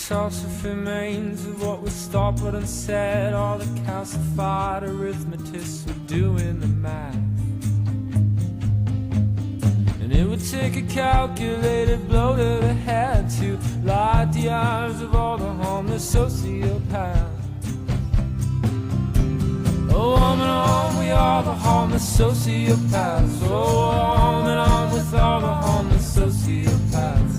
salsa remains of what was thought but unsaid. All the calcified arithmetists were doing the math, and it would take a calculated blow to the head to light the eyes of all the homeless sociopaths. Oh, on and on, we are the homeless sociopaths. Oh, on and on with all the homeless sociopaths.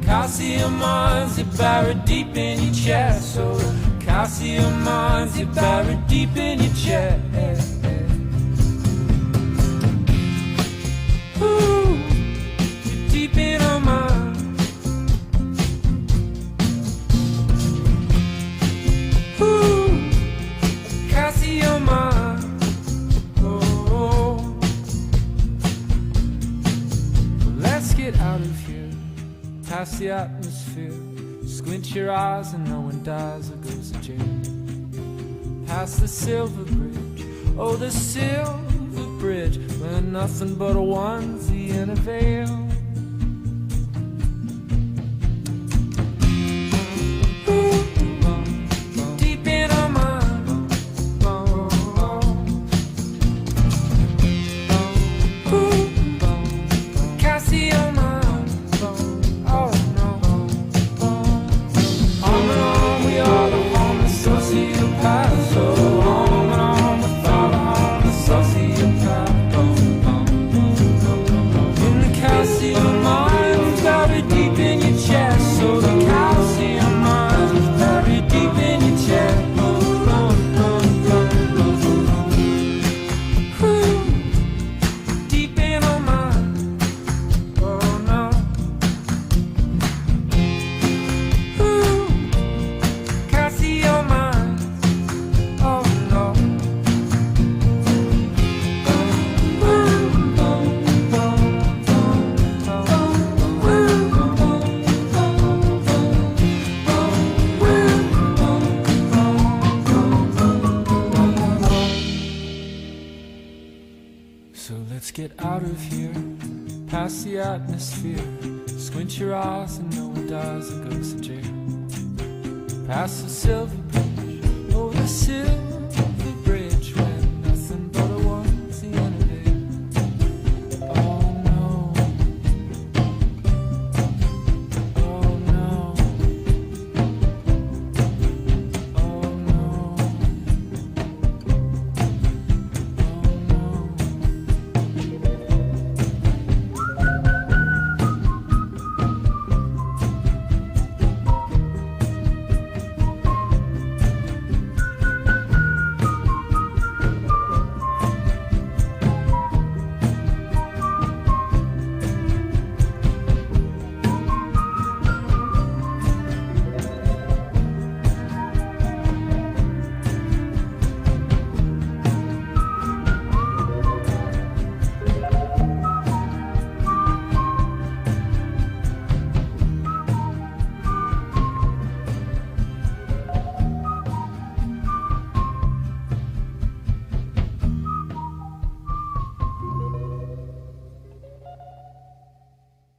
Calcium mines are buried deep in your chest. Oh, calcium mines are buried deep in your chest. Ooh, you're deep in our minds. Ooh, calcium mines. Oh, well, let's get out of here, past the atmosphere. Squint your eyes and no one dies or goes to jail. Past the silver bridge, oh the silver bridge, where nothing but a onesie and a veil. Deep in our minds. Calcium mines. Oh no. On and on, we are the homeless sociopaths. So on and on with all the homeless sociopaths. In the calcium mines, buried deep in your chest. So the calcium mines, buried deep in your chest. Deep in our minds. Oh no. Calcium mines. Oh no. So let's get out of here, past the atmosphere. Squint your eyes and no one dies or goes to jail. Past the silver bridge, oh the silver